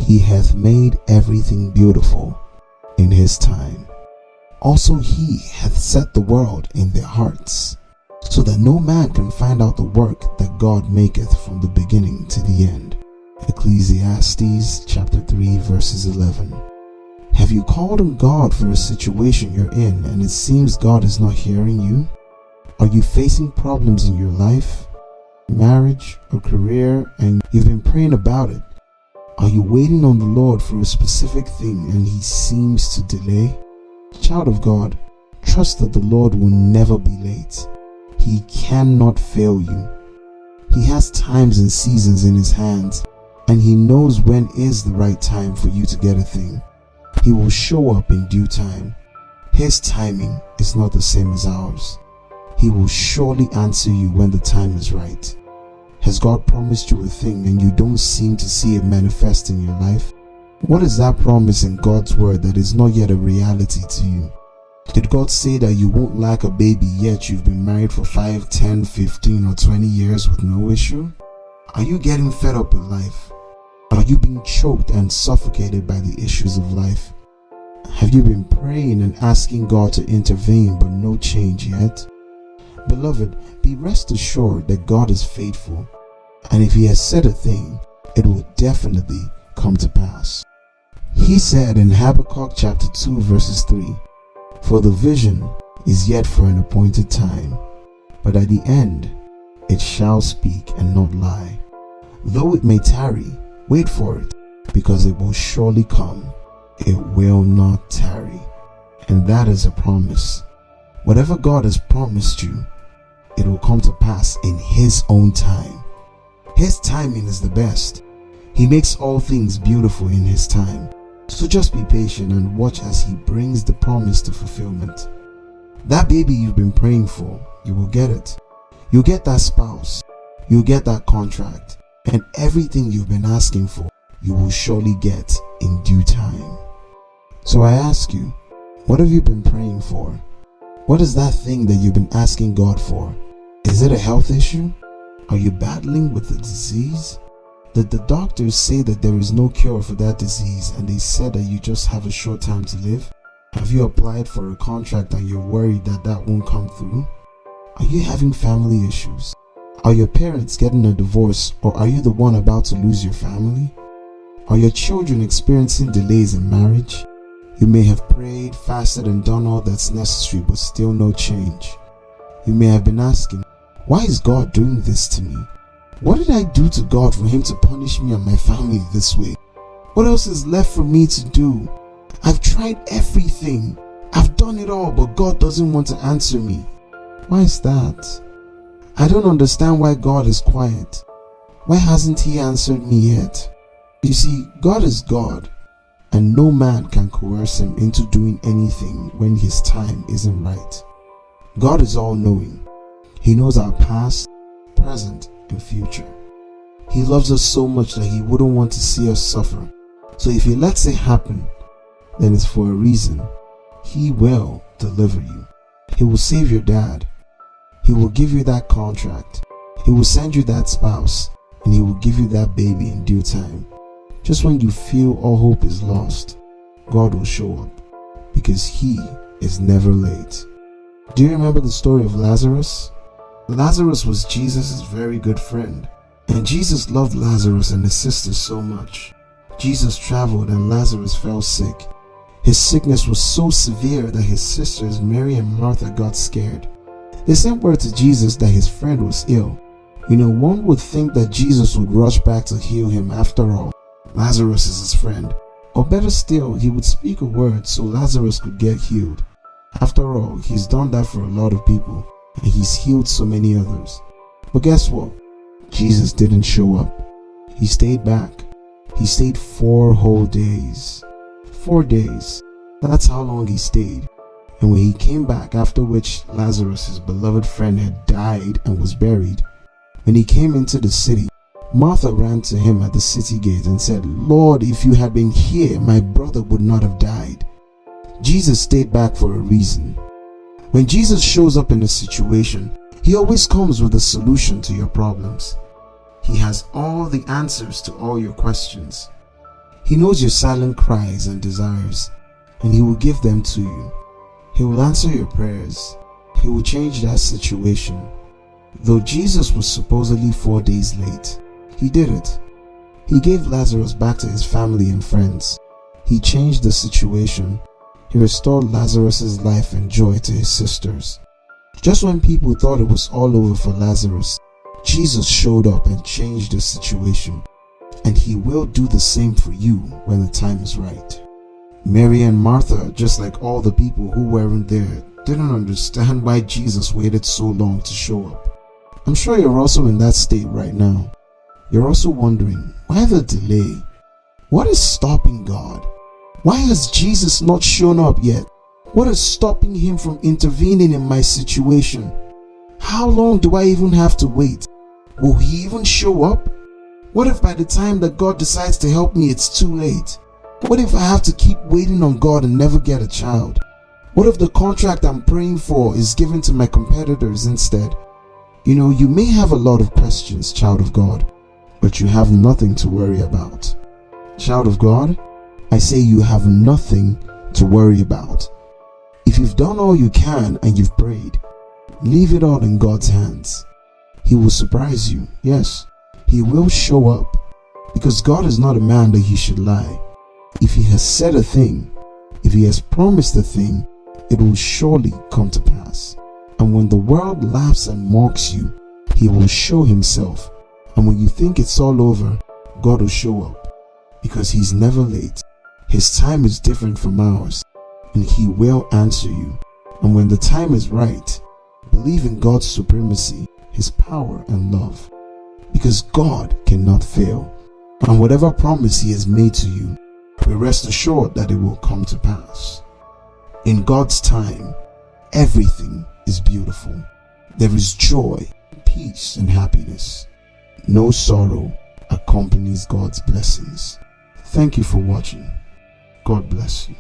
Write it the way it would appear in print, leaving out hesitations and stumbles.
He hath made everything beautiful in his time. Also he hath set the world in their hearts, so that no man can find out the work that God maketh from the beginning to the end. Ecclesiastes chapter 3 verses 11. Have you called on God for a situation you're in and it seems God is not hearing you? Are you facing problems in your life, marriage, or career, and you've been praying about it? Are you waiting on the Lord for a specific thing and he seems to delay? Child of God, trust that the Lord will never be late. He cannot fail you. He has times and seasons in his hands, and he knows when is the right time for you to get a thing. He will show up in due time. His timing is not the same as ours. He will surely answer you when the time is right. Has God promised you a thing and you don't seem to see it manifest in your life? What is that promise in God's word that is not yet a reality to you? Did God say that you won't lack a baby yet you've been married for 5, 10, 15 or 20 years with no issue? Are you getting fed up with life? Are you being choked and suffocated by the issues of life? Have you been praying and asking God to intervene but no change yet? Beloved, be rest assured that God is faithful, and if he has said a thing, it will definitely come to pass. He said in Habakkuk chapter 2 verses 3, "For the vision is yet for an appointed time, but at the end it shall speak and not lie. Though it may tarry, wait for it, because it will surely come. It will not tarry." And that is a promise. Whatever God has promised you, it will come to pass in his own time. His timing is the best. He makes all things beautiful in his time. So just be patient and watch as he brings the promise to fulfillment. That baby you've been praying for, you will get it. You'll get that spouse. You'll get that contract. And everything you've been asking for, you will surely get in due time. So I ask you, what have you been praying for? What is that thing that you've been asking God for? Is it a health issue? Are you battling with a disease? Did the doctors say that there is no cure for that disease and they said that you just have a short time to live? Have you applied for a contract and you're worried that that won't come through? Are you having family issues? Are your parents getting a divorce, or are you the one about to lose your family? Are your children experiencing delays in marriage? You may have prayed, fasted and done all that's necessary but still no change. You may have been asking, why is God doing this to me? What did I do to God for him to punish me and my family this way? What else is left for me to do? I've tried everything. I've done it all, but God doesn't want to answer me. Why is that? I don't understand why God is quiet. Why hasn't he answered me yet? You see, God is God, and no man can coerce him into doing anything when his time isn't right. God is all-knowing. He knows our past, present, and future. He loves us so much that he wouldn't want to see us suffer. So if he lets it happen, then it's for a reason. He will deliver you. He will save your dad. He will give you that contract. He will send you that spouse, and he will give you that baby in due time. Just when you feel all hope is lost, God will show up, because he is never late. Do you remember the story of Lazarus? Lazarus was Jesus' very good friend, and Jesus loved Lazarus and his sister so much. Jesus traveled and Lazarus fell sick. His sickness was so severe that his sisters Mary and Martha got scared. They sent word to Jesus that his friend was ill. You know, one would think that Jesus would rush back to heal him. After all, Lazarus is his friend. Or better still, he would speak a word so Lazarus could get healed. After all, he's done that for a lot of people, and he's healed so many others. But guess what? Jesus didn't show up. He stayed back. He stayed 4 whole days. 4 days. That's how long he stayed. And when he came back, after which Lazarus, his beloved friend, had died and was buried, when he came into the city, Martha ran to him at the city gate and said, "Lord, if you had been here, my brother would not have died." Jesus stayed back for a reason. When Jesus shows up in a situation, he always comes with a solution to your problems. He has all the answers to all your questions. He knows your silent cries and desires, and He will give them to you. He will answer your prayers. He will change that situation. Though Jesus was supposedly 4 days late, He did it. He gave Lazarus back to his family and friends. He changed the situation. He restored Lazarus' life and joy to his sisters. Just when people thought it was all over for Lazarus, Jesus showed up and changed the situation. And He will do the same for you when the time is right. Mary and Martha, just like all the people who weren't there, didn't understand why Jesus waited so long to show up. I'm sure you're also in that state right now. You're also wondering, why the delay? What is stopping God? Why has Jesus not shown up yet? What is stopping Him from intervening in my situation? How long do I even have to wait? Will He even show up? What if by the time that God decides to help me, it's too late? What if I have to keep waiting on God and never get a child? What if the contract I'm praying for is given to my competitors instead? You may have a lot of questions, child of God, but you have nothing to worry about. Child of God, I say you have nothing to worry about. If you've done all you can and you've prayed, leave it all in God's hands. He will surprise you. Yes, He will show up, because God is not a man that He should lie. If He has said a thing, if He has promised a thing, it will surely come to pass. And when the world laughs and mocks you, He will show Himself. And when you think it's all over, God will show up, because He's never late. His time is different from ours, and He will answer you. And when the time is right, believe in God's supremacy, His power and love, because God cannot fail. And whatever promise He has made to you, we rest assured that it will come to pass. In God's time, everything is beautiful. There is joy, peace, and happiness. No sorrow accompanies God's blessings. Thank you for watching. God bless you.